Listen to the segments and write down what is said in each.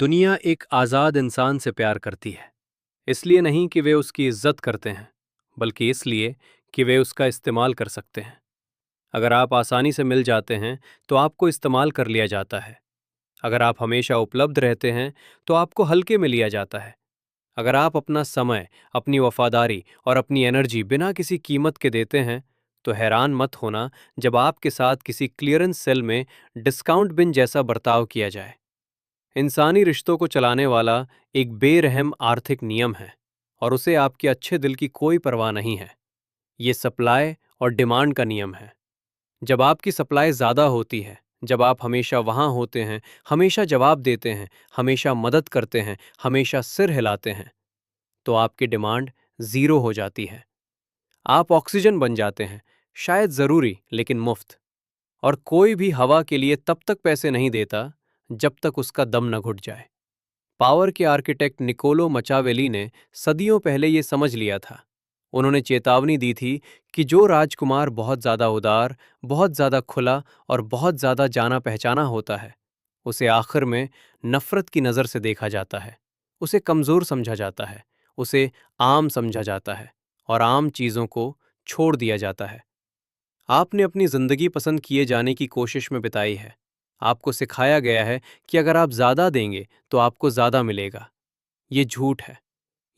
दुनिया एक आज़ाद इंसान से प्यार करती है। इसलिए नहीं कि वे उसकी इज्जत करते हैं, बल्कि इसलिए कि वे उसका इस्तेमाल कर सकते हैं। अगर आप आसानी से मिल जाते हैं तो आपको इस्तेमाल कर लिया जाता है। अगर आप हमेशा उपलब्ध रहते हैं तो आपको हल्के में लिया जाता है। अगर आप अपना समय, अपनी वफादारी और अपनी एनर्जी बिना किसी कीमत के देते हैं, तो हैरान मत होना जब आपके साथ किसी क्लियरेंस सेल में डिस्काउंट बिन जैसा बर्ताव किया जाए। इंसानी रिश्तों को चलाने वाला एक बेरहम आर्थिक नियम है, और उसे आपके अच्छे दिल की कोई परवाह नहीं है। ये सप्लाई और डिमांड का नियम है। जब आपकी सप्लाई ज़्यादा होती है, जब आप हमेशा वहाँ होते हैं, हमेशा जवाब देते हैं, हमेशा मदद करते हैं, हमेशा सिर हिलाते हैं, तो आपकी डिमांड ज़ीरो हो जाती है। आप ऑक्सीजन बन जाते हैं, शायद ज़रूरी लेकिन मुफ्त। और कोई भी हवा के लिए तब तक पैसे नहीं देता जब तक उसका दम न घुट जाए। पावर के आर्किटेक्ट निकोलो मचावेली ने सदियों पहले ये समझ लिया था। उन्होंने चेतावनी दी थी कि जो राजकुमार बहुत ज्यादा उदार, बहुत ज्यादा खुला और बहुत ज्यादा जाना पहचाना होता है, उसे आखिर में नफरत की नजर से देखा जाता है। उसे कमजोर समझा जाता है, उसे आम समझा जाता है, और आम चीजों को छोड़ दिया जाता है। आपने अपनी जिंदगी पसंद किए जाने की कोशिश में बिताई है। आपको सिखाया गया है कि अगर आप ज्यादा देंगे तो आपको ज्यादा मिलेगा। ये झूठ है।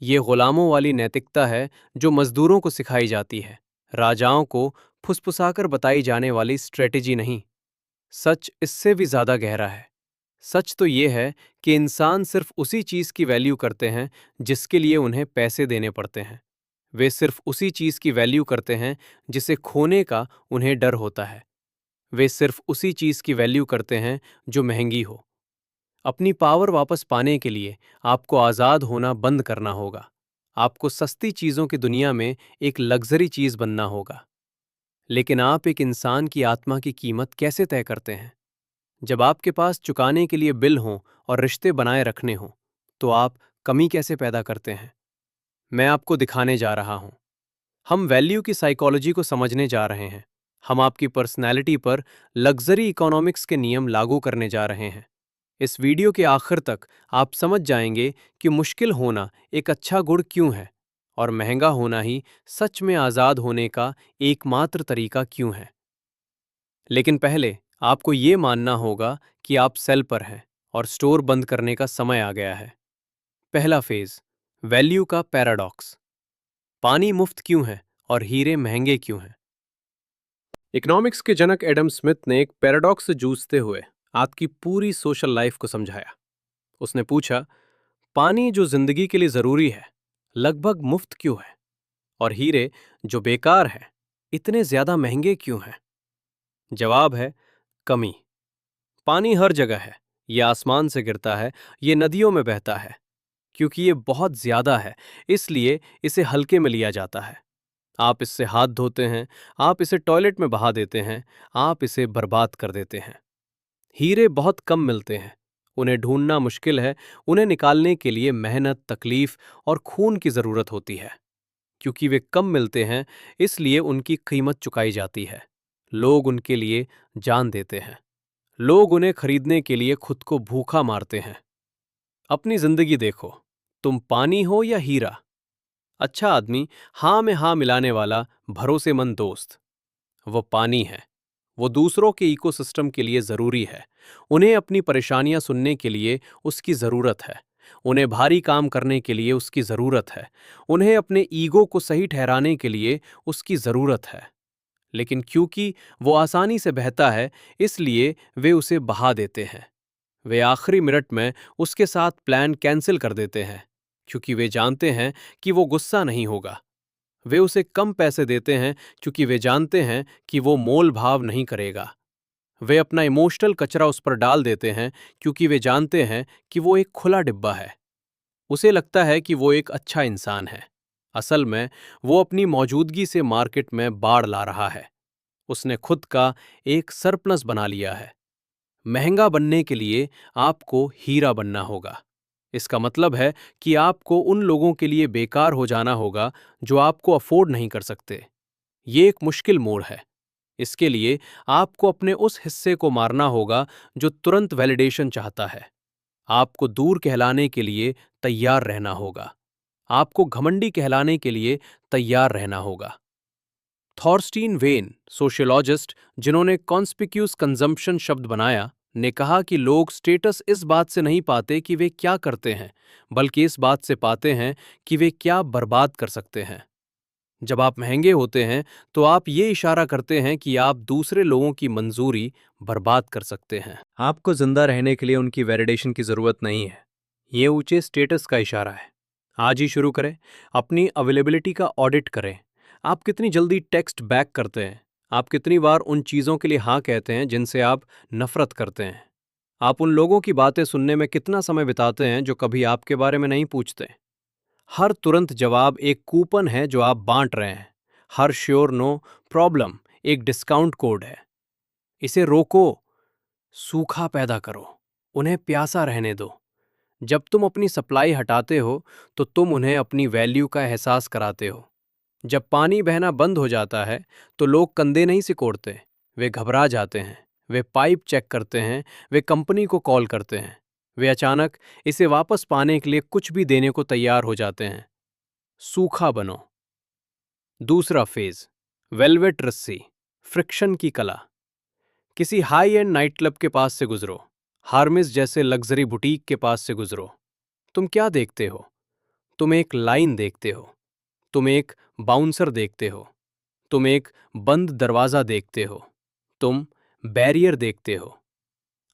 ये गुलामों वाली नैतिकता है जो मजदूरों को सिखाई जाती है, राजाओं को फुसफुसाकर बताई जाने वाली स्ट्रेटेजी नहीं। सच इससे भी ज्यादा गहरा है। सच तो ये है कि इंसान सिर्फ उसी चीज की वैल्यू करते हैं जिसके लिए उन्हें पैसे देने पड़ते हैं। वे सिर्फ उसी चीज की वैल्यू करते हैं जिसे खोने का उन्हें डर होता है। वे सिर्फ उसी चीज की वैल्यू करते हैं जो महंगी हो। अपनी पावर वापस पाने के लिए आपको आजाद होना बंद करना होगा। आपको सस्ती चीजों की दुनिया में एक लग्जरी चीज बनना होगा। लेकिन आप एक इंसान की आत्मा की कीमत कैसे तय करते हैं? जब आपके पास चुकाने के लिए बिल हों और रिश्ते बनाए रखने हों, तो आप कमी कैसे पैदा करते हैं? मैं आपको दिखाने जा रहा हूं। हम वैल्यू की साइकोलॉजी को समझने जा रहे हैं। हम आपकी पर्सनैलिटी पर लग्जरी इकोनॉमिक्स के नियम लागू करने जा रहे हैं। इस वीडियो के आखिर तक आप समझ जाएंगे कि मुश्किल होना एक अच्छा गुण क्यों है, और महंगा होना ही सच में आज़ाद होने का एकमात्र तरीका क्यों है। लेकिन पहले आपको ये मानना होगा कि आप सेल पर हैं और स्टोर बंद करने का समय आ गया है। पहला फेज, वैल्यू का पैराडॉक्स। पानी मुफ्त क्यों है और हीरे महंगे क्यों हैं? इकोनॉमिक्स के जनक एडम स्मिथ ने एक पैराडॉक्स से जूझते हुए आपकी पूरी सोशल लाइफ को समझाया। उसने पूछा, पानी जो जिंदगी के लिए जरूरी है, लगभग मुफ्त क्यों है? और हीरे जो बेकार हैं, इतने ज्यादा महंगे क्यों हैं? जवाब है, कमी। पानी हर जगह है। ये आसमान से गिरता है, ये नदियों में बहता है। क्योंकि ये बहुत ज्यादा है, इसलिए इसे हल्के में लिया जाता है। आप इससे हाथ धोते हैं, आप इसे टॉयलेट में बहा देते हैं, आप इसे बर्बाद कर देते हैं। हीरे बहुत कम मिलते हैं। उन्हें ढूंढना मुश्किल है। उन्हें निकालने के लिए मेहनत, तकलीफ और खून की जरूरत होती है। क्योंकि वे कम मिलते हैं, इसलिए उनकी कीमत चुकाई जाती है। लोग उनके लिए जान देते हैं। लोग उन्हें खरीदने के लिए खुद को भूखा मारते हैं। अपनी जिंदगी देखो, तुम पानी हो या हीरा? अच्छा आदमी, हाँ में हाँ मिलाने वाला भरोसेमंद दोस्त, वो पानी है। वो दूसरों के इकोसिस्टम के लिए जरूरी है। उन्हें अपनी परेशानियां सुनने के लिए उसकी जरूरत है। उन्हें भारी काम करने के लिए उसकी जरूरत है। उन्हें अपने ईगो को सही ठहराने के लिए उसकी जरूरत है। लेकिन क्योंकि वो आसानी से बहता है, इसलिए वे उसे बहा देते हैं। वे आखिरी मिनट में उसके साथ प्लान कैंसिल कर देते हैं, क्योंकि वे जानते हैं कि वो गुस्सा नहीं होगा। वे उसे कम पैसे देते हैं क्योंकि वे जानते हैं कि वो मोल भाव नहीं करेगा। वे अपना इमोशनल कचरा उस पर डाल देते हैं क्योंकि वे जानते हैं कि वो एक खुला डिब्बा है। उसे लगता है कि वो एक अच्छा इंसान है। असल में वो अपनी मौजूदगी से मार्केट में बाढ़ ला रहा है। उसने खुद का एक सरप्लस बना लिया है। महंगा बनने के लिए आपको हीरा बनना होगा। इसका मतलब है कि आपको उन लोगों के लिए बेकार हो जाना होगा जो आपको अफोर्ड नहीं कर सकते। ये एक मुश्किल मोड़ है। इसके लिए आपको अपने उस हिस्से को मारना होगा जो तुरंत वैलिडेशन चाहता है। आपको दूर कहलाने के लिए तैयार रहना होगा। आपको घमंडी कहलाने के लिए तैयार रहना होगा। थॉर्स्टीन वेन, सोशियोलॉजिस्ट जिन्होंने कॉन्स्पिक्यूस कंजम्पशन शब्द बनाया, ने कहा कि लोग स्टेटस इस बात से नहीं पाते कि वे क्या करते हैं, बल्कि इस बात से पाते हैं कि वे क्या बर्बाद कर सकते हैं। जब आप महंगे होते हैं तो आप ये इशारा करते हैं कि आप दूसरे लोगों की मंजूरी बर्बाद कर सकते हैं। आपको जिंदा रहने के लिए उनकी वैलिडेशन की जरूरत नहीं है। ये ऊंचे स्टेटस का इशारा है। आज ही शुरू करें। अपनी अवेलेबिलिटी का ऑडिट करें। आप कितनी जल्दी टेक्स्ट बैक करते हैं? आप कितनी बार उन चीज़ों के लिए हाँ कहते हैं जिनसे आप नफरत करते हैं? आप उन लोगों की बातें सुनने में कितना समय बिताते हैं जो कभी आपके बारे में नहीं पूछते? हर तुरंत जवाब एक कूपन है जो आप बांट रहे हैं। हर श्योर नो प्रॉब्लम एक डिस्काउंट कोड है। इसे रोको, सूखा पैदा करो, उन्हें प्यासा रहने दो। जब तुम अपनी सप्लाई हटाते हो तो तुम उन्हें अपनी वैल्यू का एहसास कराते हो। जब पानी बहना बंद हो जाता है तो लोग कंधे नहीं सिकोड़ते, वे घबरा जाते हैं, वे पाइप चेक करते हैं, वे कंपनी को कॉल करते हैं, वे अचानक इसे वापस पाने के लिए कुछ भी देने को तैयार हो जाते हैं। सूखा बनो। दूसरा फेज, वेलवेट रस्सी, फ्रिक्शन की कला। किसी हाई एंड नाइट क्लब के पास से गुजरो, हार्मिस जैसे लग्जरी बुटीक के पास से गुजरो। तुम क्या देखते हो? तुम एक लाइन देखते हो, तुम एक बाउंसर देखते हो, तुम एक बंद दरवाजा देखते हो, तुम बैरियर देखते हो।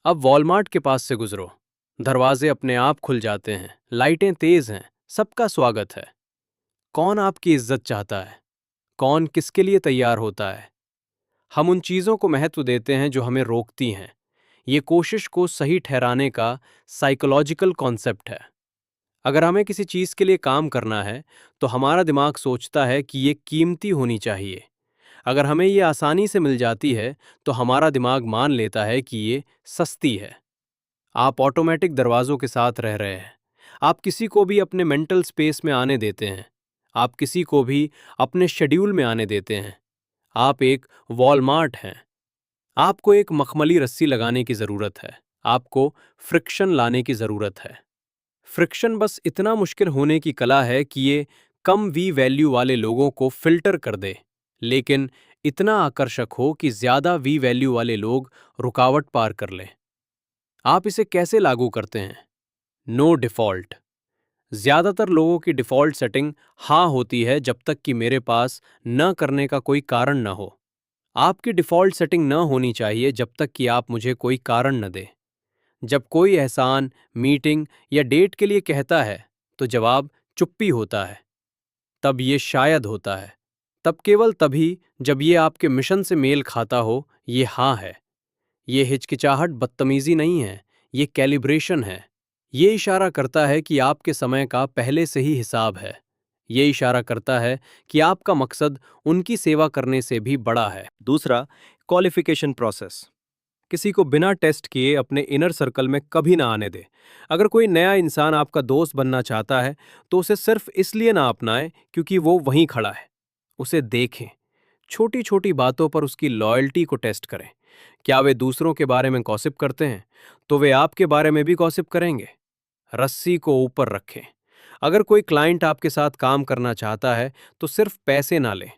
अब वॉलमार्ट के पास से गुजरो, दरवाजे अपने आप खुल जाते हैं, लाइटें तेज हैं, सबका स्वागत है। कौन आपकी इज्जत चाहता है? कौन किसके लिए तैयार होता है? हम उन चीज़ों को महत्व देते हैं जो हमें रोकती हैं। ये कोशिश को सही ठहराने का साइकोलॉजिकल कॉन्सेप्ट है। अगर हमें किसी चीज़ के लिए काम करना है तो हमारा दिमाग सोचता है कि ये कीमती होनी चाहिए। अगर हमें ये आसानी से मिल जाती है तो हमारा दिमाग मान लेता है कि ये सस्ती है। आप ऑटोमेटिक दरवाजों के साथ रह रहे हैं। आप किसी को भी अपने मेंटल स्पेस में आने देते हैं। आप किसी को भी अपने शेड्यूल में आने देते हैं। आप एक वॉलमार्ट हैं। आपको एक मखमली रस्सी लगाने की ज़रूरत है। आपको फ्रिक्शन लाने की ज़रूरत है। फ्रिक्शन बस इतना मुश्किल होने की कला है कि ये कम वी वैल्यू वाले लोगों को फिल्टर कर दे, लेकिन इतना आकर्षक हो कि ज़्यादा वी वैल्यू वाले लोग रुकावट पार कर लें। आप इसे कैसे लागू करते हैं? No default. ज़्यादातर लोगों की डिफ़ॉल्ट सेटिंग हाँ होती है जब तक कि मेरे पास न करने का कोई कारण न हो। आपकी डिफ़ॉल्ट सेटिंग न होनी चाहिए जब तक कि आप मुझे कोई कारण न दें। जब कोई एहसान, मीटिंग या डेट के लिए कहता है तो जवाब चुप्पी होता है। तब ये शायद होता है। तब केवल तभी जब ये आपके मिशन से मेल खाता हो, ये हाँ है। ये हिचकिचाहट बदतमीजी नहीं है, ये कैलिब्रेशन है। ये इशारा करता है कि आपके समय का पहले से ही हिसाब है। ये इशारा करता है कि आपका मकसद उनकी सेवा करने से भी बड़ा है। दूसरा, क्वालिफिकेशन प्रोसेस। किसी को बिना टेस्ट किए अपने इनर सर्कल में कभी ना आने दे। अगर कोई नया इंसान आपका दोस्त बनना चाहता है तो उसे सिर्फ इसलिए ना अपनाएं क्योंकि वो वहीं खड़ा है। उसे देखें। छोटी छोटी बातों पर उसकी लॉयल्टी को टेस्ट करें। क्या वे दूसरों के बारे में गॉसिप करते हैं तो वे आपके बारे में भी गॉसिप करेंगे। रस्सी को ऊपर रखें। अगर कोई क्लाइंट आपके साथ काम करना चाहता है तो सिर्फ पैसे ना लें,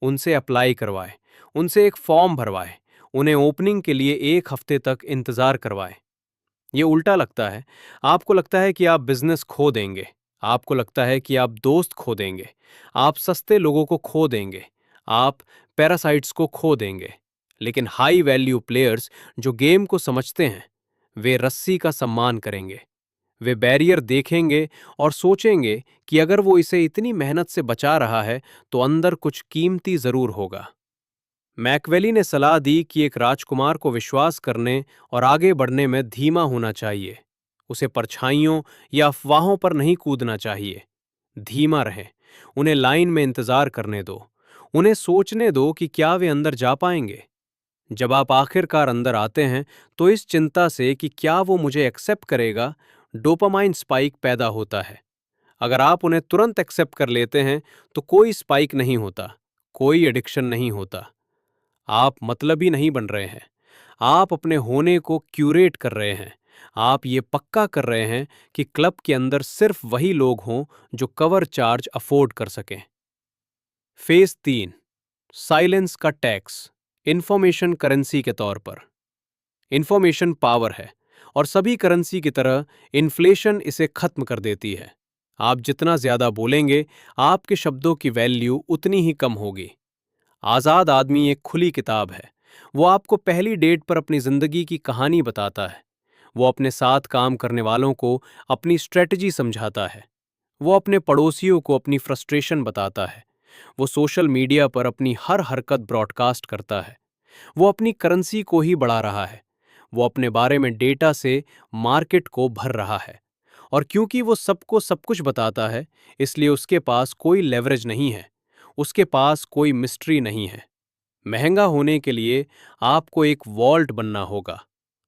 उनसे अप्लाई करवाएं, उनसे एक फॉर्म भरवाएं, उन्हें ओपनिंग के लिए 1 हफ्ते तक इंतजार करवाएं। ये उल्टा लगता है। आपको लगता है कि आप बिजनेस खो देंगे, आपको लगता है कि आप दोस्त खो देंगे, आप सस्ते लोगों को खो देंगे, आप पैरासाइट्स को खो देंगे। लेकिन हाई वैल्यू प्लेयर्स जो गेम को समझते हैं, वे रस्सी का सम्मान करेंगे। वे बैरियर देखेंगे और सोचेंगे कि अगर वो इसे इतनी मेहनत से बचा रहा है तो अंदर कुछ कीमती जरूर होगा। मैकवेली ने सलाह दी कि एक राजकुमार को विश्वास करने और आगे बढ़ने में धीमा होना चाहिए। उसे परछाइयों या अफवाहों पर नहीं कूदना चाहिए। धीमा रहें, उन्हें लाइन में इंतजार करने दो, उन्हें सोचने दो कि क्या वे अंदर जा पाएंगे। जब आप आखिरकार अंदर आते हैं तो इस चिंता से कि क्या वो मुझे एक्सेप्ट करेगा, डोपामाइन स्पाइक पैदा होता है। अगर आप उन्हें तुरंत एक्सेप्ट कर लेते हैं तो कोई स्पाइक नहीं होता, कोई एडिक्शन नहीं होता। आप मतलबी नहीं बन रहे हैं, आप अपने होने को क्यूरेट कर रहे हैं। आप ये पक्का कर रहे हैं कि क्लब के अंदर सिर्फ वही लोग हों जो कवर चार्ज अफोर्ड कर सकें। फेज 3, साइलेंस का टैक्स, इंफॉर्मेशन करेंसी के तौर पर। इंफॉर्मेशन पावर है और सभी करेंसी की तरह इन्फ्लेशन इसे खत्म कर देती है। आप जितना ज्यादा बोलेंगे, आपके शब्दों की वैल्यू उतनी ही कम होगी। आजाद आदमी एक खुली किताब है। वो आपको पहली डेट पर अपनी जिंदगी की कहानी बताता है। वो अपने साथ काम करने वालों को अपनी स्ट्रेटजी समझाता है। वो अपने पड़ोसियों को अपनी फ्रस्ट्रेशन बताता है। वो सोशल मीडिया पर अपनी हर हरकत ब्रॉडकास्ट करता है। वो अपनी करेंसी को ही बढ़ा रहा है। वो अपने बारे में डेटा से मार्केट को भर रहा है। और क्योंकि वो सबको सब कुछ बताता है, इसलिए उसके पास कोई लेवरेज नहीं है। उसके पास कोई मिस्ट्री नहीं है। महंगा होने के लिए आपको एक वॉल्ट बनना होगा।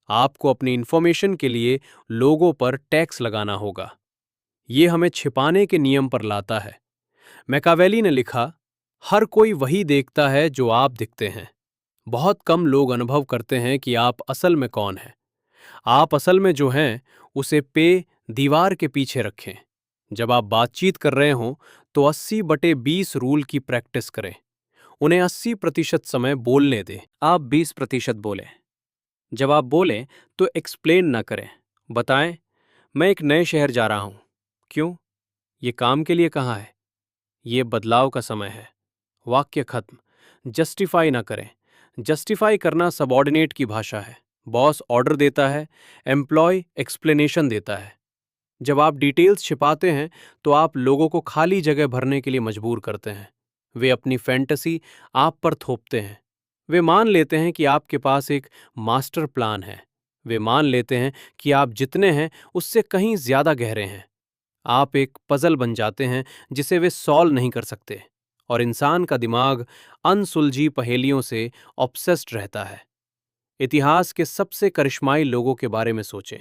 आपको अपनी इंफॉर्मेशन के लिए लोगों पर टैक्स लगाना होगा। ये हमें छिपाने के नियम पर लाता है। मैकावेली ने लिखा, हर कोई वही देखता है जो आप दिखते हैं। बहुत कम लोग अनुभव करते हैं कि आप असल में कौन हैं। आप असल में जो हैं, उसे पे दीवार के पीछे रखें। जब आप बातचीत कर रहे हों, तो 80/20 रूल की प्रैक्टिस करें। उन्हें 80% समय बोलने दें, आप 20% बोलें। जब आप बोलें तो एक्सप्लेन ना करें। बताएं, मैं एक नए शहर जा रहा हूं। क्यों? ये काम के लिए कहाँ है? ये बदलाव का समय है। वाक्य खत्म। जस्टिफाई ना करें। जस्टिफाई करना सबऑर्डिनेट की भाषा है। बॉस ऑर्डर देता है, एम्प्लॉय एक्सप्लेनेशन देता है। जब आप डिटेल्स छिपाते हैं, तो आप लोगों को खाली जगह भरने के लिए मजबूर करते हैं। वे अपनी फैंटेसी आप पर थोपते हैं। वे मान लेते हैं कि आपके पास एक मास्टर प्लान है। वे मान लेते हैं कि आप जितने हैं उससे कहीं ज्यादा गहरे हैं। आप एक पजल बन जाते हैं जिसे वे सॉल्व नहीं कर सकते। और इंसान का दिमाग अनसुलझी पहेलियों से ऑब्सेस्ड रहता है। इतिहास के सबसे करिश्माई लोगों के बारे में सोचें।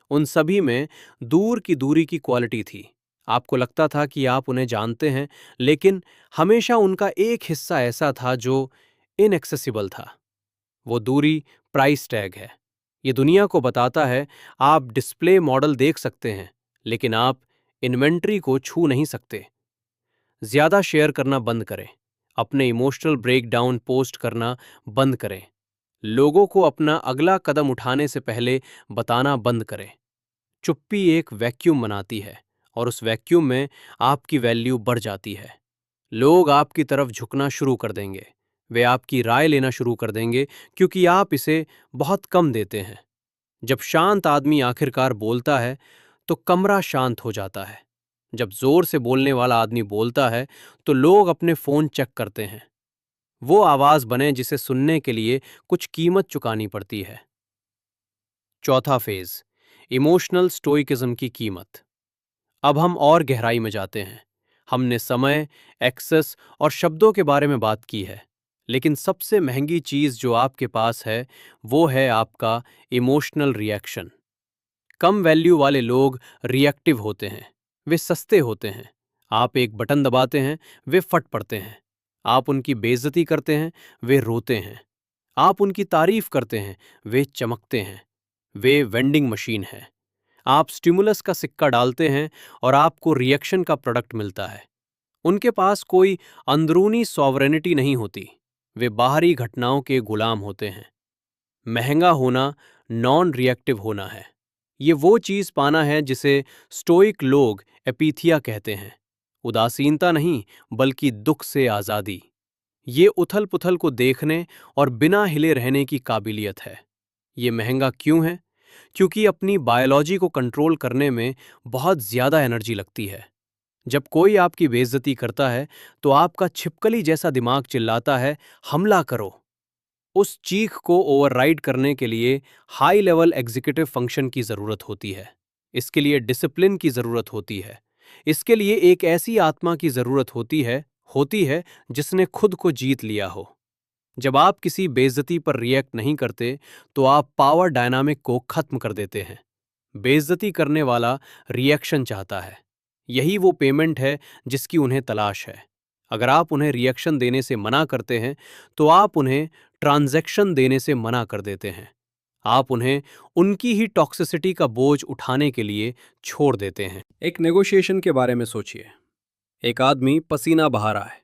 उन सभी में दूर की दूरी की क्वालिटी थी। आपको लगता था कि आप उन्हें जानते हैं, लेकिन हमेशा उनका एक हिस्सा ऐसा था जो इनएक्सेसिबल था। वो दूरी प्राइस टैग है। ये दुनिया को बताता है, आप डिस्प्ले मॉडल देख सकते हैं, लेकिन आप इन्वेंट्री को छू नहीं सकते। ज्यादा शेयर करना बंद करें। अपने इमोशनल ब्रेकडाउन पोस्ट करना बंद करें। लोगों को अपना अगला कदम उठाने से पहले बताना बंद करें। चुप्पी एक वैक्यूम बनाती है और उस वैक्यूम में आपकी वैल्यू बढ़ जाती है। लोग आपकी तरफ झुकना शुरू कर देंगे। वे आपकी राय लेना शुरू कर देंगे क्योंकि आप इसे बहुत कम देते हैं। जब शांत आदमी आखिरकार बोलता है, तो कमरा शांत हो जाता है। जब जोर से बोलने वाला आदमी बोलता है, तो लोग अपने फोन चेक करते हैं। वो आवाज बने जिसे सुनने के लिए कुछ कीमत चुकानी पड़ती है। चौथा फेज, इमोशनल स्टोइकिज्म की कीमत। अब हम और गहराई में जाते हैं। हमने समय, एक्सेस और शब्दों के बारे में बात की है, लेकिन सबसे महंगी चीज जो आपके पास है, वो है आपका इमोशनल रिएक्शन। कम वैल्यू वाले लोग रिएक्टिव होते हैं। वे सस्ते होते हैं। आप एक बटन दबाते हैं, वे फट पड़ते हैं। आप उनकी बेइज्जती करते हैं, वे रोते हैं। आप उनकी तारीफ करते हैं, वे चमकते हैं। वे वेंडिंग मशीन है। आप स्टिमुलस का सिक्का डालते हैं और आपको रिएक्शन का प्रोडक्ट मिलता है। उनके पास कोई अंदरूनी सॉवरेनिटी नहीं होती। वे बाहरी घटनाओं के गुलाम होते हैं। महंगा होना नॉन रिएक्टिव होना है। ये वो चीज पाना है जिसे स्टोइक लोग एपीथिया कहते हैं। उदासीनता नहीं, बल्कि दुख से आजादी। ये उथल पुथल को देखने और बिना हिले रहने की काबिलियत है। ये महंगा क्यों है? क्योंकि अपनी बायोलॉजी को कंट्रोल करने में बहुत ज्यादा एनर्जी लगती है। जब कोई आपकी बेइज्जती करता है, तो आपका छिपकली जैसा दिमाग चिल्लाता है, हमला करो। उस चीख को ओवरराइड करने के लिए हाई लेवल एग्जीक्यूटिव फंक्शन की जरूरत होती है। इसके लिए डिसिप्लिन की जरूरत होती है। इसके लिए एक ऐसी आत्मा की जरूरत होती है जिसने खुद को जीत लिया हो। जब आप किसी बेइज्जती पर रिएक्ट नहीं करते, तो आप पावर डायनामिक को खत्म कर देते हैं। बेइज्जती करने वाला रिएक्शन चाहता है। यही वो पेमेंट है जिसकी उन्हें तलाश है। अगर आप उन्हें रिएक्शन देने से मना करते हैं, तो आप उन्हें ट्रांजैक्शन देने से मना कर देते हैं। आप उन्हें उनकी ही टॉक्सिसिटी का बोझ उठाने के लिए छोड़ देते हैं। एक नेगोशिएशन के बारे में सोचिए। एक आदमी पसीना बहा रहा है,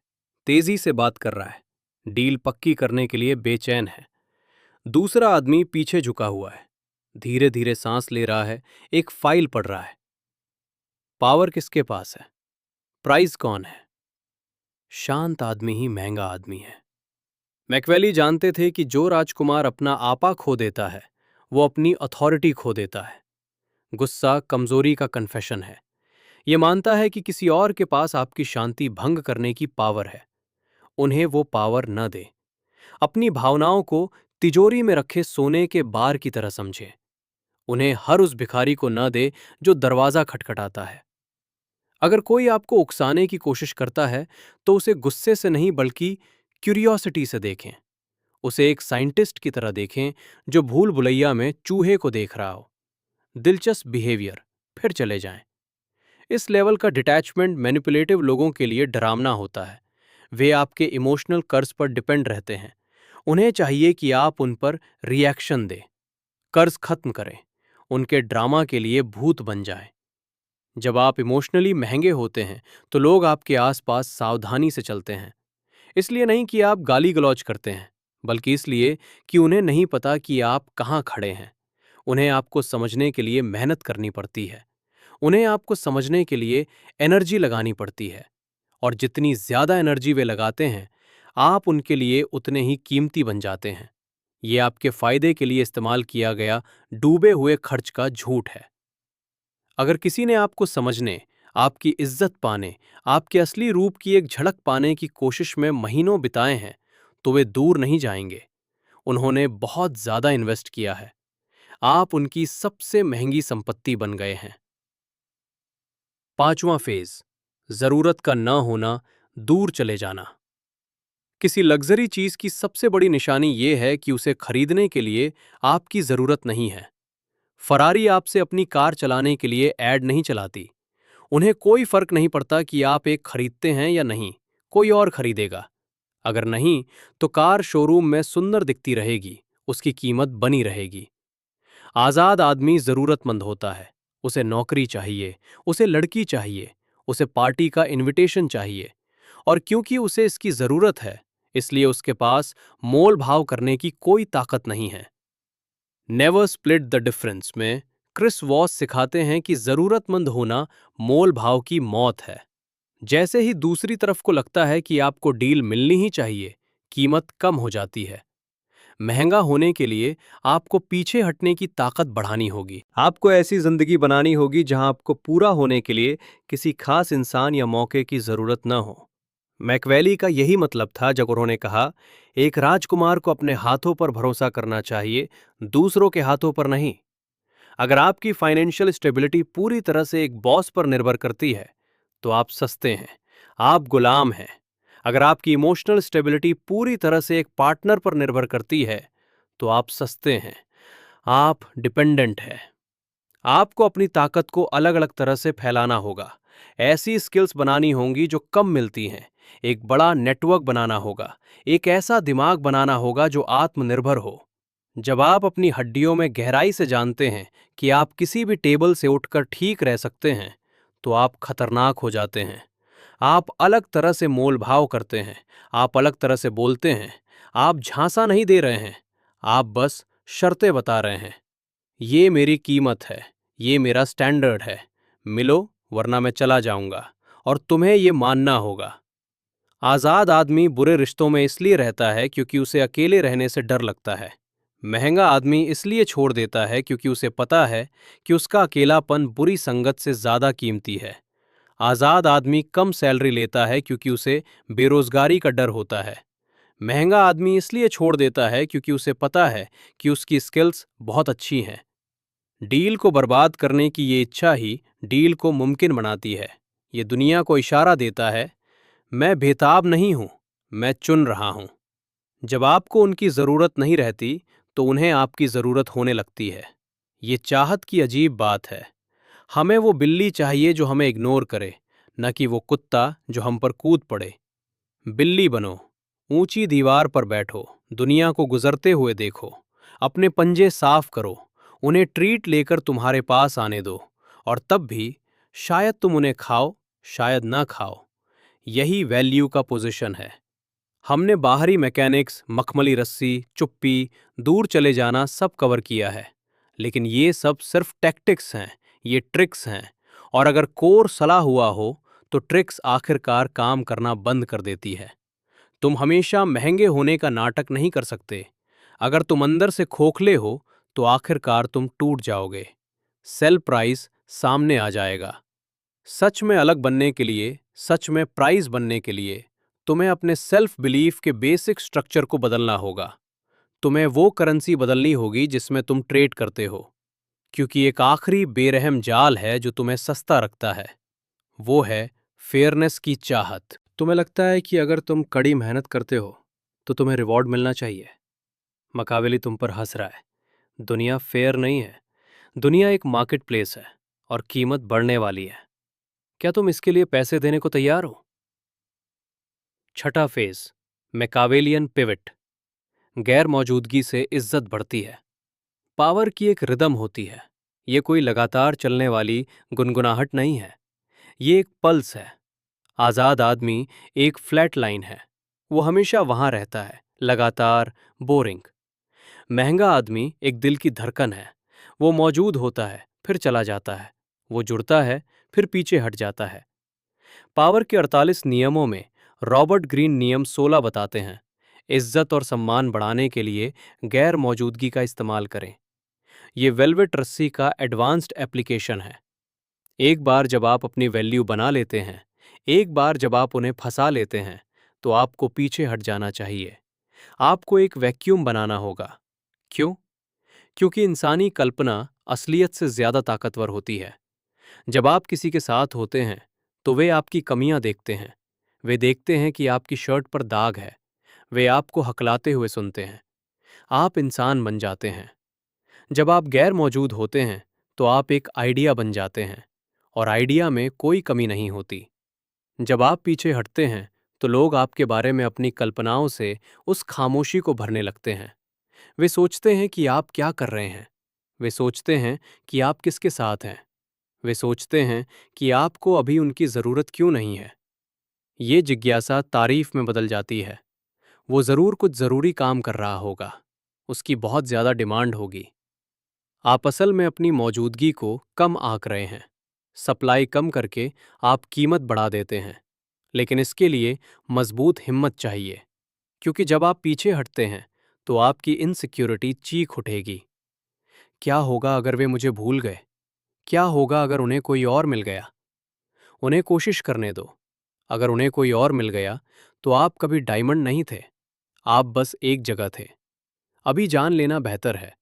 तेजी से बात कर रहा है, डील पक्की करने के लिए बेचैन है। दूसरा आदमी पीछे झुका हुआ है, धीरे धीरे सांस ले रहा है, एक फाइल पढ़ रहा है। पावर किसके पास है? प्राइस कौन है? शांत आदमी ही महंगा आदमी है। मैकवेली जानते थे कि जो राजकुमार अपना आपा खो देता है वो अपनी अथॉरिटी खो देता है। गुस्सा कमजोरी का कन्फेशन है। ये मानता है कि किसी और के पास आपकी शांति भंग करने की पावर है। उन्हें वो पावर न दे। अपनी भावनाओं को तिजोरी में रखे सोने के बार की तरह समझे। उन्हें हर उस भिखारी को न दे जो दरवाजा खटखटाता है। अगर कोई आपको उकसाने की कोशिश करता है तो उसे गुस्से से नहीं बल्कि क्यूरियोसिटी से देखें। उसे एक साइंटिस्ट की तरह देखें जो भूल भुलैया में चूहे को देख रहा हो। दिलचस्प बिहेवियर, फिर चले जाएं। इस लेवल का डिटैचमेंट मैनिपुलेटिव लोगों के लिए डरावना होता है। वे आपके इमोशनल कर्ज पर डिपेंड रहते हैं। उन्हें चाहिए कि आप उन पर रिएक्शन दें, कर्ज खत्म करें, उनके ड्रामा के लिए भूत बन जाएं। जब आप इमोशनली महंगे होते हैं तो लोग आपके आसपास सावधानी से चलते हैं। इसलिए नहीं कि आप गाली गलौज करते हैं, बल्कि इसलिए कि उन्हें नहीं पता कि आप कहाँ खड़े हैं। उन्हें आपको समझने के लिए मेहनत करनी पड़ती है। उन्हें आपको समझने के लिए एनर्जी लगानी पड़ती है। और जितनी ज्यादा एनर्जी वे लगाते हैं, आप उनके लिए उतने ही कीमती बन जाते हैं। ये आपके फायदे के लिए इस्तेमाल किया गया डूबे हुए खर्च का झूठ है। अगर किसी ने आपको समझने, आपकी इज्जत पाने, आपके असली रूप की एक झलक पाने की कोशिश में महीनों बिताए हैं, तो वे दूर नहीं जाएंगे। उन्होंने बहुत ज्यादा इन्वेस्ट किया है। आप उनकी सबसे महंगी संपत्ति बन गए हैं। पांचवां फेज, जरूरत का न होना, दूर चले जाना। किसी लग्जरी चीज की सबसे बड़ी निशानी यह है कि उसे खरीदने के लिए आपकी जरूरत नहीं है। फरारी आपसे अपनी कार चलाने के लिए ऐड नहीं चलाती। उन्हें कोई फर्क नहीं पड़ता कि आप एक खरीदते हैं या नहीं, कोई और खरीदेगा। अगर नहीं तो कार शोरूम में सुंदर दिखती रहेगी, उसकी कीमत बनी रहेगी। आजाद आदमी जरूरतमंद होता है। उसे नौकरी चाहिए, उसे लड़की चाहिए, उसे पार्टी का इनविटेशन चाहिए। और क्योंकि उसे इसकी जरूरत है, इसलिए उसके पास मोल भाव करने की कोई ताकत नहीं है। नेवर स्प्लिट द डिफरेंस में क्रिस वॉस सिखाते हैं कि जरूरतमंद होना मोल भाव की मौत है। जैसे ही दूसरी तरफ को लगता है कि आपको डील मिलनी ही चाहिए, कीमत कम हो जाती है। महंगा होने के लिए आपको पीछे हटने की ताकत बढ़ानी होगी। आपको ऐसी जिंदगी बनानी होगी जहां आपको पूरा होने के लिए किसी खास इंसान या मौके की जरूरत न हो। मैकवेली का यही मतलब था जब उन्होंने कहा, एक राजकुमार को अपने हाथों पर भरोसा करना चाहिए, दूसरों के हाथों पर नहीं। अगर आपकी फाइनेंशियल स्टेबिलिटी पूरी तरह से एक बॉस पर निर्भर करती है तो आप सस्ते हैं, आप गुलाम हैं। अगर आपकी इमोशनल स्टेबिलिटी पूरी तरह से एक पार्टनर पर निर्भर करती है तो आप सस्ते हैं, आप डिपेंडेंट हैं। आपको अपनी ताकत को अलग अलग तरह से फैलाना होगा। ऐसी स्किल्स बनानी होंगी जो कम मिलती हैं। एक बड़ा नेटवर्क बनाना होगा। एक ऐसा दिमाग बनाना होगा जो आत्मनिर्भर हो। जब आप अपनी हड्डियों में गहराई से जानते हैं कि आप किसी भी टेबल से उठकर ठीक रह सकते हैं, तो आप खतरनाक हो जाते हैं। आप अलग तरह से मोल भाव करते हैं, आप अलग तरह से बोलते हैं। आप झांसा नहीं दे रहे हैं, आप बस शर्तें बता रहे हैं। ये मेरी कीमत है, ये मेरा स्टैंडर्ड है, मिलो वरना मैं चला जाऊंगा, और तुम्हें ये मानना होगा। आजाद आदमी बुरे रिश्तों में इसलिए रहता है क्योंकि उसे अकेले रहने से डर लगता है। महंगा आदमी इसलिए छोड़ देता है क्योंकि उसे पता है कि उसका अकेलापन बुरी संगत से ज्यादा कीमती है। आजाद आदमी कम सैलरी लेता है क्योंकि उसे बेरोजगारी का डर होता है। महंगा आदमी इसलिए छोड़ देता है क्योंकि उसे पता है कि उसकी स्किल्स बहुत अच्छी हैं। डील को बर्बाद करने की ये इच्छा ही डील को मुमकिन बनाती है। ये दुनिया को इशारा देता है, मैं बेताब नहीं हूं, मैं चुन रहा हूं। जब आपको उनकी जरूरत नहीं रहती तो उन्हें आपकी जरूरत होने लगती है। ये चाहत की अजीब बात है। हमें वो बिल्ली चाहिए जो हमें इग्नोर करे, न कि वो कुत्ता जो हम पर कूद पड़े। बिल्ली बनो, ऊंची दीवार पर बैठो, दुनिया को गुजरते हुए देखो। अपने पंजे साफ करो, उन्हें ट्रीट लेकर तुम्हारे पास आने दो, और तब भी शायद तुम उन्हें खाओ, शायद ना खाओ। यही वैल्यू का पोजीशन है। हमने बाहरी मैकेनिक्स, मखमली रस्सी, चुप्पी, दूर चले जाना सब कवर किया है, लेकिन ये सब सिर्फ टैक्टिक्स हैं, ये ट्रिक्स हैं। और अगर कोर सला हुआ हो तो ट्रिक्स आखिरकार काम करना बंद कर देती है। तुम हमेशा महंगे होने का नाटक नहीं कर सकते। अगर तुम अंदर से खोखले हो तो आखिरकार तुम टूट जाओगे। सेल प्राइस सामने आ जाएगा। सच में अलग बनने के लिए, सच में प्राइस बनने के लिए तुम्हें अपने सेल्फ बिलीफ के बेसिक स्ट्रक्चर को बदलना होगा। तुम्हें वो करेंसी बदलनी होगी जिसमें तुम ट्रेड करते हो, क्योंकि एक आखिरी बेरहम जाल है जो तुम्हें सस्ता रखता है। वो है फेयरनेस की चाहत। तुम्हें लगता है कि अगर तुम कड़ी मेहनत करते हो तो तुम्हें रिवॉर्ड मिलना चाहिए। मकावेली तुम पर हंस रहा है। दुनिया फेयर नहीं है। दुनिया एक मार्केट प्लेस है और कीमत बढ़ने वाली है। क्या तुम इसके लिए पैसे देने को तैयार हो? छठा फेज, मैकावेलियन पिवट। गैर मौजूदगी से इज्जत बढ़ती है। पावर की एक रिदम होती है। ये कोई लगातार चलने वाली गुनगुनाहट नहीं है, ये एक पल्स है। आजाद आदमी एक फ्लैट लाइन है। वो हमेशा वहां रहता है, लगातार, बोरिंग। महंगा आदमी एक दिल की धड़कन है। वो मौजूद होता है, फिर चला जाता है। वो जुड़ता है, फिर पीछे हट जाता है। पावर के 48 नियमों में रॉबर्ट ग्रीन नियम 16 बताते हैं। इज्जत और सम्मान बढ़ाने के लिए गैर मौजूदगी का इस्तेमाल करें। ये वेलवेट रस्सी का एडवांस्ड एप्लीकेशन है। एक बार जब आप अपनी वैल्यू बना लेते हैं, एक बार जब आप उन्हें फंसा लेते हैं, तो आपको पीछे हट जाना चाहिए। आपको एक वैक्यूम बनाना होगा। क्यों? क्योंकि इंसानी कल्पना असलियत से ज्यादा ताकतवर होती है। जब आप किसी के साथ होते हैं तो वे आपकी कमियां देखते हैं। वे देखते हैं कि आपकी शर्ट पर दाग है। वे आपको हकलाते हुए सुनते हैं। आप इंसान बन जाते हैं। जब आप गैर मौजूद होते हैं तो आप एक आइडिया बन जाते हैं, और आइडिया में कोई कमी नहीं होती। जब आप पीछे हटते हैं तो लोग आपके बारे में अपनी कल्पनाओं से उस खामोशी को भरने लगते हैं। वे सोचते हैं कि आप क्या कर रहे हैं। वे सोचते हैं कि आप किसके साथ हैं। वे सोचते हैं कि आपको अभी उनकी ज़रूरत क्यों नहीं है। ये जिज्ञासा तारीफ में बदल जाती है। वो ज़रूर कुछ ज़रूरी काम कर रहा होगा। उसकी बहुत ज़्यादा डिमांड होगी। आप असल में अपनी मौजूदगी को कम आंक रहे हैं। सप्लाई कम करके आप कीमत बढ़ा देते हैं। लेकिन इसके लिए मजबूत हिम्मत चाहिए, क्योंकि जब आप पीछे हटते हैं तो आपकी इनसिक्योरिटी चीख उठेगी। क्या होगा अगर वे मुझे भूल गए? क्या होगा अगर उन्हें कोई और मिल गया? उन्हें कोशिश करने दो। अगर उन्हें कोई और मिल गया तो आप कभी डायमंड नहीं थे, आप बस एक जगह थे। अभी जान लेना बेहतर है,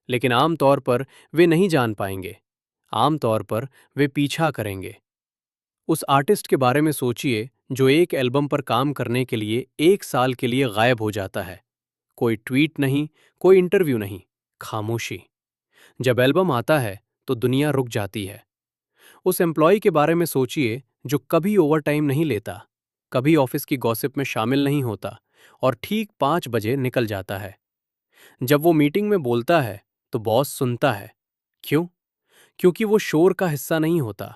लेकिन आमतौर पर वे नहीं जान पाएंगे। आमतौर पर वे पीछा करेंगे। उस आर्टिस्ट के बारे में सोचिए जो एक एल्बम पर काम करने के लिए 1 साल के लिए गायब हो जाता है। कोई ट्वीट नहीं, कोई इंटरव्यू नहीं, खामोशी। जब एल्बम आता है तो दुनिया रुक जाती है। उस एम्प्लॉय के बारे में सोचिए जो कभी ओवरटाइम नहीं लेता, कभी ऑफिस की गॉसिप में शामिल नहीं होता, और ठीक 5 बजे निकल जाता है। जब वो मीटिंग में बोलता है तो बॉस सुनता है। क्यों? क्योंकि वो शोर का हिस्सा नहीं होता।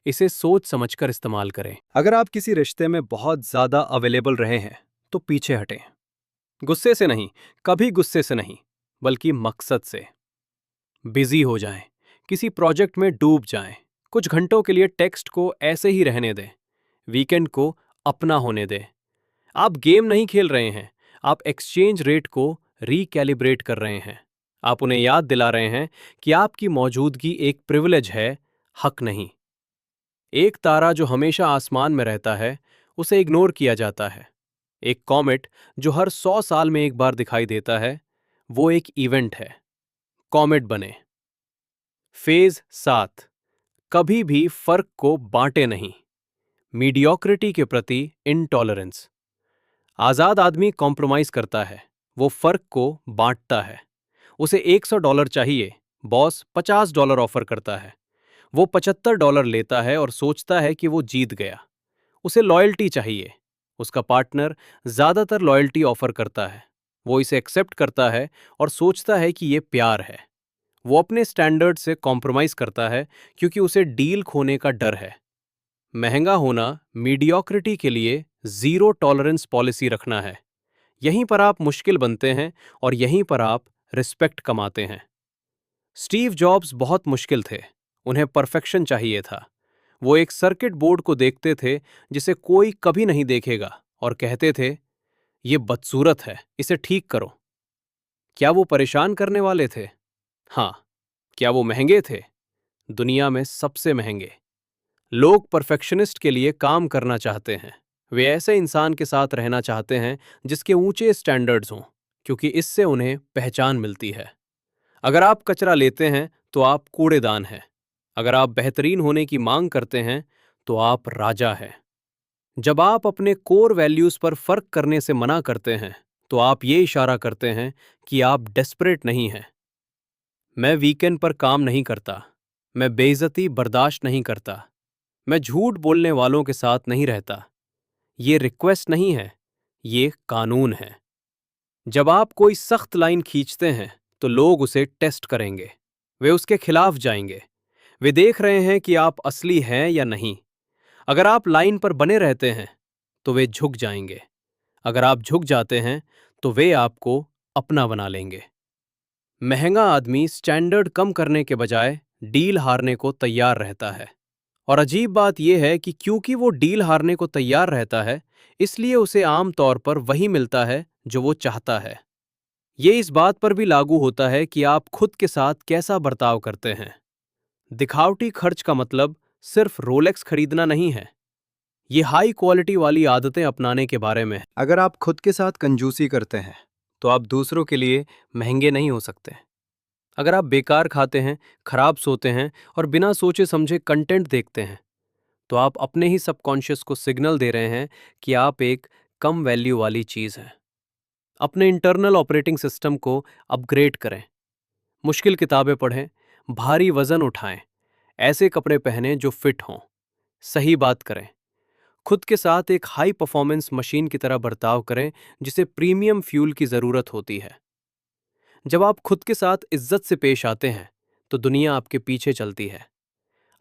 इसे सोच समझकर इस्तेमाल करें। अगर आप किसी रिश्ते में बहुत ज्यादा अवेलेबल रहे हैं तो पीछे हटें। गुस्से से नहीं, कभी गुस्से से नहीं, बल्कि मकसद से। बिजी हो जाएं, किसी प्रोजेक्ट में डूब जाएं, कुछ घंटों के लिए टेक्स्ट को ऐसे ही रहने दें, वीकेंड को अपना होने दें। आप गेम नहीं खेल रहे हैं, आप एक्सचेंज रेट को रीकैलिब्रेट कर रहे हैं। आप उन्हें याद दिला रहे हैं कि आपकी मौजूदगी एक प्रिविलेज है, हक नहीं। एक तारा जो हमेशा आसमान में रहता है उसे इग्नोर किया जाता है। एक कॉमेट जो हर 100 साल में एक बार दिखाई देता है, वो एक इवेंट है। कॉमेट बने। फेज 7, कभी भी फर्क को बांटे नहीं। मीडियोक्रिटी के प्रति इनटॉलरेंस। आजाद आदमी कॉम्प्रोमाइज करता है, वो फर्क को बांटता है। उसे $100 चाहिए, बॉस $50 ऑफर करता है। वो $75 लेता है और सोचता है कि वो जीत गया। उसे लॉयल्टी चाहिए, उसका पार्टनर ज्यादातर लॉयल्टी ऑफर करता है। वो इसे एक्सेप्ट करता है और सोचता है कि ये प्यार है। वो अपने स्टैंडर्ड से कॉम्प्रोमाइज करता है क्योंकि उसे डील खोने का डर है। महंगा होना मीडियोक्रिटी के लिए जीरो टॉलरेंस पॉलिसी रखना है। यहीं पर आप मुश्किल बनते हैं और यहीं पर आप रिस्पेक्ट कमाते हैं। स्टीव जॉब्स बहुत मुश्किल थे। उन्हें परफेक्शन चाहिए था। वो एक सर्किट बोर्ड को देखते थे जिसे कोई कभी नहीं देखेगा और कहते थे, ये बदसूरत है, इसे ठीक करो। क्या वो परेशान करने वाले थे? हाँ। क्या वो महंगे थे? दुनिया में सबसे महंगे। लोग परफेक्शनिस्ट के लिए काम करना चाहते हैं। वे ऐसे इंसान के साथ रहना चाहते हैं जिसके ऊंचे स्टैंडर्ड्स हों, क्योंकि इससे उन्हें पहचान मिलती है। अगर आप कचरा लेते हैं तो आप कूड़ेदान हैं। अगर आप बेहतरीन होने की मांग करते हैं तो आप राजा हैं। जब आप अपने कोर वैल्यूज पर फर्क करने से मना करते हैं तो आप ये इशारा करते हैं कि आप डेस्परेट नहीं हैं। मैं वीकेंड पर काम नहीं करता। मैं बेइज्जती बर्दाश्त नहीं करता। मैं झूठ बोलने वालों के साथ नहीं रहता। ये रिक्वेस्ट नहीं है, ये कानून है। जब आप कोई सख्त लाइन खींचते हैं तो लोग उसे टेस्ट करेंगे। वे उसके खिलाफ जाएंगे। वे देख रहे हैं कि आप असली हैं या नहीं। अगर आप लाइन पर बने रहते हैं तो वे झुक जाएंगे। अगर आप झुक जाते हैं तो वे आपको अपना बना लेंगे। महंगा आदमी स्टैंडर्ड कम करने के बजाय डील हारने को तैयार रहता है। और अजीब बात यह है कि क्योंकि वो डील हारने को तैयार रहता है, इसलिए उसे आम तौर पर वही मिलता है जो वो चाहता है। ये इस बात पर भी लागू होता है कि आप खुद के साथ कैसा बर्ताव करते हैं। दिखावटी खर्च का मतलब सिर्फ रोलेक्स खरीदना नहीं है। ये हाई क्वालिटी वाली आदतें अपनाने के बारे में है। अगर आप खुद के साथ कंजूसी करते हैं तो आप दूसरों के लिए महंगे नहीं हो सकते। अगर आप बेकार खाते हैं, खराब सोते हैं और बिना सोचे समझे कंटेंट देखते हैं तो आप अपने ही सबकॉन्शियस को सिग्नल दे रहे हैं कि आप एक कम वैल्यू वाली चीज हैं। अपने इंटरनल ऑपरेटिंग सिस्टम को अपग्रेड करें। मुश्किल किताबें पढ़ें, भारी वजन उठाएं, ऐसे कपड़े पहनें जो फिट हों, सही बात करें। खुद के साथ एक हाई परफॉर्मेंस मशीन की तरह बर्ताव करें जिसे प्रीमियम फ्यूल की जरूरत होती है। जब आप खुद के साथ इज्जत से पेश आते हैं तो दुनिया आपके पीछे चलती है।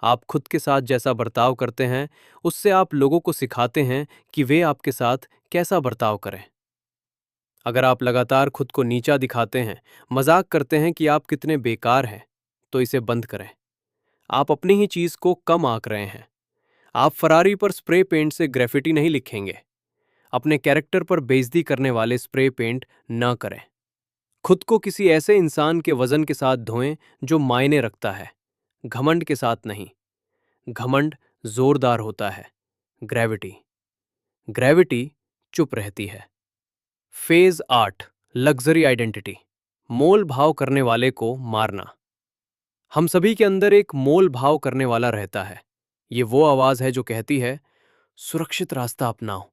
आप खुद के साथ जैसा बर्ताव करते हैं उससे आप लोगों को सिखाते हैं कि वे आपके साथ कैसा बर्ताव करें। अगर आप लगातार खुद को नीचा दिखाते हैं, मजाक करते हैं कि आप कितने बेकार हैं, तो इसे बंद करें। आप अपनी ही चीज को कम आंक रहे हैं। आप फरारी पर स्प्रे पेंट से ग्रेफिटी नहीं लिखेंगे। अपने कैरेक्टर पर बेइज्जती करने वाले स्प्रे पेंट न करें। खुद को किसी ऐसे इंसान के वजन के साथ धोएं जो मायने रखता है, घमंड के साथ नहीं। घमंड जोरदार होता है। ग्रेविटी ग्रेविटी चुप रहती है। Phase 8, luxury identity. मोल भाव करने वाले को मारना। हम सभी के अंदर एक मोल भाव करने वाला रहता है। ये वो आवाज है जो कहती है, सुरक्षित रास्ता अपनाओ,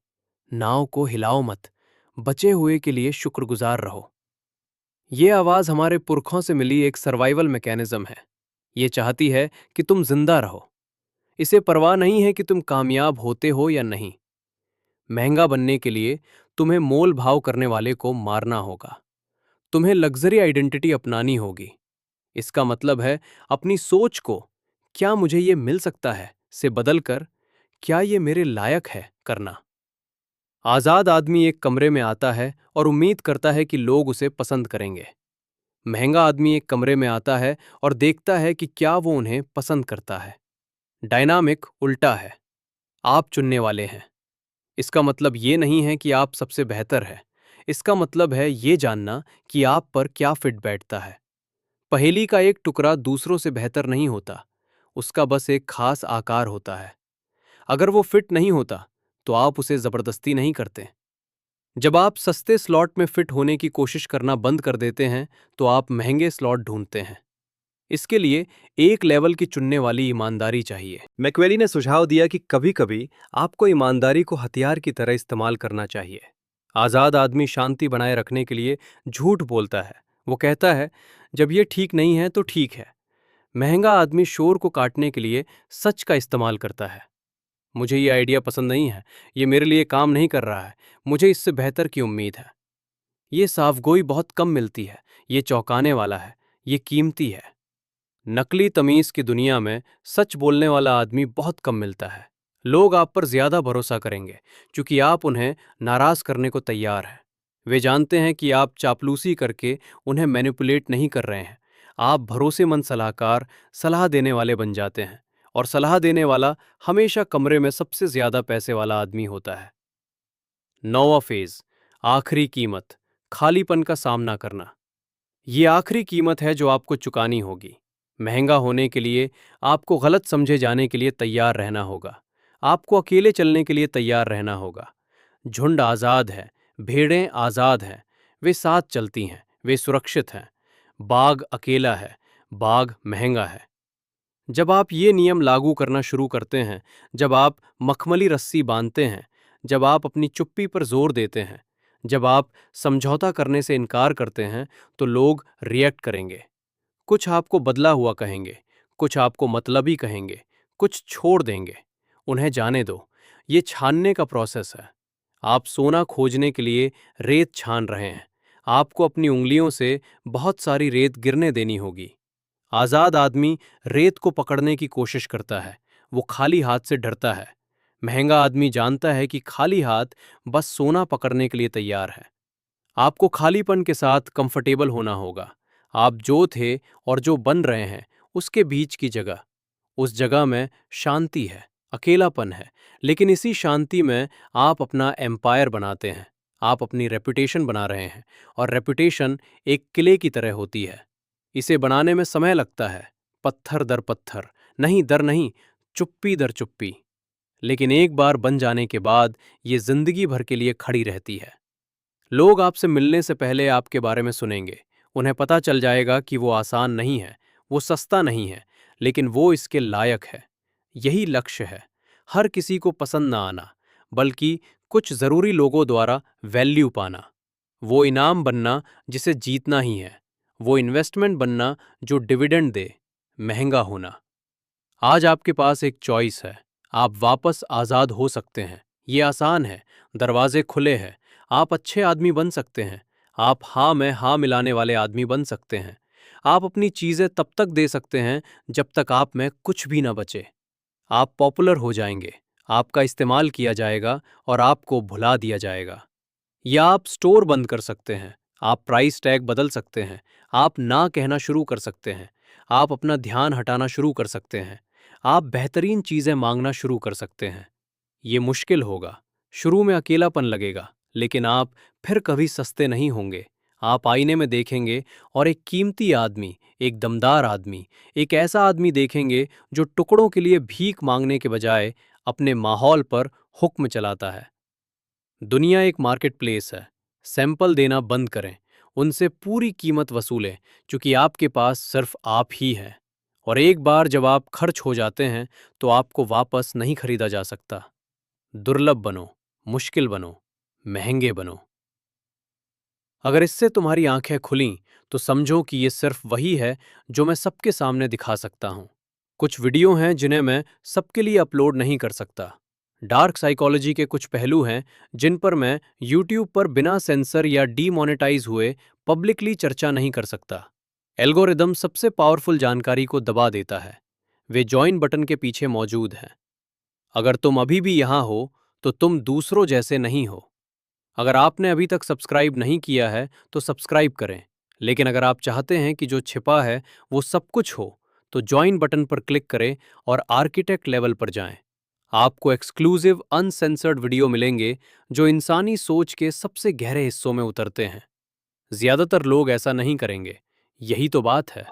नाव को हिलाओ मत, बचे हुए के लिए शुक्रगुजार रहो। ये आवाज हमारे पुरखों से मिली एक सर्वाइवल मैकेनिज्म है। ये चाहती है कि तुम जिंदा रहो। इसे परवाह नहीं है कि तुम कामयाब होते हो या नहीं। महंगा बनने के लिए तुम्हें मोल भाव करने वाले को मारना होगा। तुम्हें लग्जरी आइडेंटिटी अपनानी होगी। इसका मतलब है अपनी सोच को क्या मुझे ये मिल सकता है से बदलकर क्या ये मेरे लायक है करना। आजाद आदमी एक कमरे में आता है और उम्मीद करता है कि लोग उसे पसंद करेंगे। महंगा आदमी एक कमरे में आता है और देखता है कि क्या वो उन्हें पसंद करता है। डायनामिक उल्टा है। आप चुनने वाले हैं। इसका मतलब ये नहीं है कि आप सबसे बेहतर है। इसका मतलब है ये जानना कि आप पर क्या फिट बैठता है। पहेली का एक टुकड़ा दूसरों से बेहतर नहीं होता। उसका बस एक खास आकार होता है। अगर वो फिट नहीं होता तो आप उसे जबरदस्ती नहीं करते। जब आप सस्ते स्लॉट में फिट होने की कोशिश करना बंद कर देते हैं तो आप महंगे स्लॉट ढूंढते हैं। इसके लिए एक लेवल की चुनने वाली ईमानदारी चाहिए। मैक्वेली ने सुझाव दिया कि कभी-कभी आपको ईमानदारी को हथियार की तरह इस्तेमाल करना चाहिए। आजाद आदमी शांति बनाए रखने के लिए झूठ बोलता है। वो कहता है, जब ये ठीक नहीं है तो ठीक है। महंगा आदमी शोर को काटने के लिए सच का इस्तेमाल करता है। मुझे ये आइडिया पसंद नहीं है, ये मेरे लिए काम नहीं कर रहा है, मुझे इससे बेहतर की उम्मीद है। ये साफगोई बहुत कम मिलती है, ये चौंकाने वाला है, ये कीमती है। नकली तमीज़ की दुनिया में सच बोलने वाला आदमी बहुत कम मिलता है। लोग आप पर ज्यादा भरोसा करेंगे क्योंकि आप उन्हें नाराज करने को तैयार हैं। वे जानते हैं कि आप चापलूसी करके उन्हें मैनिपुलेट नहीं कर रहे हैं। आप भरोसेमंद सलाहकार, सलाह देने वाले बन जाते हैं, और सलाह देने वाला हमेशा कमरे में सबसे ज्यादा पैसे वाला आदमी होता है। नौवां फेज, आखिरी कीमत, खालीपन का सामना करना। ये आखिरी कीमत है जो आपको चुकानी होगी। महंगा होने के लिए आपको गलत समझे जाने के लिए तैयार रहना होगा। आपको अकेले चलने के लिए तैयार रहना होगा। झुंड आज़ाद है, भेड़ें आज़ाद हैं, वे साथ चलती हैं, वे सुरक्षित हैं। बाग अकेला है, बाग महंगा है। जब आप ये नियम लागू करना शुरू करते हैं, जब आप मखमली रस्सी बांधते हैं, जब आप अपनी चुप्पी पर जोर देते हैं, जब आप समझौता करने से इनकार करते हैं, तो लोग रिएक्ट करेंगे। कुछ आपको बदला हुआ कहेंगे, कुछ आपको मतलबी कहेंगे, कुछ छोड़ देंगे। उन्हें जाने दो, ये छानने का प्रोसेस है। आप सोना खोजने के लिए रेत छान रहे हैं। आपको अपनी उंगलियों से बहुत सारी रेत गिरने देनी होगी। आज़ाद आदमी रेत को पकड़ने की कोशिश करता है, वो खाली हाथ से डरता है। महंगा आदमी जानता है कि खाली हाथ बस सोना पकड़ने के लिए तैयार है। आपको खालीपन के साथ कंफर्टेबल होना होगा। आप जो थे और जो बन रहे हैं उसके बीच की जगह, उस जगह में शांति है, अकेलापन है, लेकिन इसी शांति में आप अपना एम्पायर बनाते हैं। आप अपनी रेपुटेशन बना रहे हैं, और रेपुटेशन एक किले की तरह होती है। इसे बनाने में समय लगता है, पत्थर दर पत्थर, नहीं दर नहीं, चुप्पी दर चुप्पी। लेकिन एक बार बन जाने के बाद ये जिंदगी भर के लिए खड़ी रहती है। लोग आपसे मिलने से पहले आपके बारे में सुनेंगे। उन्हें पता चल जाएगा कि वो आसान नहीं है, वो सस्ता नहीं है, लेकिन वो इसके लायक है। यही लक्ष्य है, हर किसी को पसंद ना आना, बल्कि कुछ जरूरी लोगों द्वारा वैल्यू पाना। वो इनाम बनना जिसे जीतना ही है, वो इन्वेस्टमेंट बनना जो डिविडेंड दे। महंगा होना। आज आपके पास एक चॉइस है। आप वापस आज़ाद हो सकते हैं। ये आसान है, दरवाजे खुले हैं। आप अच्छे आदमी बन सकते हैं। आप हाँ में हाँ मिलाने वाले आदमी बन सकते हैं। आप अपनी चीज़ें तब तक दे सकते हैं जब तक आप में कुछ भी ना बचे। आप पॉपुलर हो जाएंगे, आपका इस्तेमाल किया जाएगा और आपको भुला दिया जाएगा। या आप स्टोर बंद कर सकते हैं, आप प्राइस टैग बदल सकते हैं, आप ना कहना शुरू कर सकते हैं, आप अपना ध्यान हटाना शुरू कर सकते हैं, आप बेहतरीन चीज़ें मांगना शुरू कर सकते हैं। ये मुश्किल होगा, शुरू में अकेलापन लगेगा, लेकिन आप फिर कभी सस्ते नहीं होंगे। आप आईने में देखेंगे और एक कीमती आदमी, एक दमदार आदमी, एक ऐसा आदमी देखेंगे जो टुकड़ों के लिए भीख मांगने के बजाय अपने माहौल पर हुक्म चलाता है। दुनिया एक मार्केट प्लेस है। सैंपल देना बंद करें, उनसे पूरी कीमत वसूलें, क्योंकि आपके पास सिर्फ आप ही हैं। और एक बार जब आप खर्च हो जाते हैं तो आपको वापस नहीं खरीदा जा सकता। दुर्लभ बनो, मुश्किल बनो, महंगे बनो। अगर इससे तुम्हारी आंखें खुलीं तो समझो कि ये सिर्फ वही है जो मैं सबके सामने दिखा सकता हूँ। कुछ वीडियो हैं जिन्हें मैं सबके लिए अपलोड नहीं कर सकता। डार्क साइकोलॉजी के कुछ पहलू हैं जिन पर मैं यूट्यूब पर बिना सेंसर या डीमोनेटाइज हुए पब्लिकली चर्चा नहीं कर सकता। एल्गोरिदम सबसे पावरफुल जानकारी को दबा देता है। वे जॉइन बटन के पीछे मौजूद हैं। अगर तुम अभी भी यहाँ हो तो तुम दूसरों जैसे नहीं हो। अगर आपने अभी तक सब्सक्राइब नहीं किया है तो सब्सक्राइब करें, लेकिन अगर आप चाहते हैं कि जो छिपा है वो सब कुछ हो तो ज्वाइन बटन पर क्लिक करें और आर्किटेक्ट लेवल पर जाएं। आपको एक्सक्लूसिव अनसेंसर्ड वीडियो मिलेंगे जो इंसानी सोच के सबसे गहरे हिस्सों में उतरते हैं। ज्यादातर लोग ऐसा नहीं करेंगे, यही तो बात है।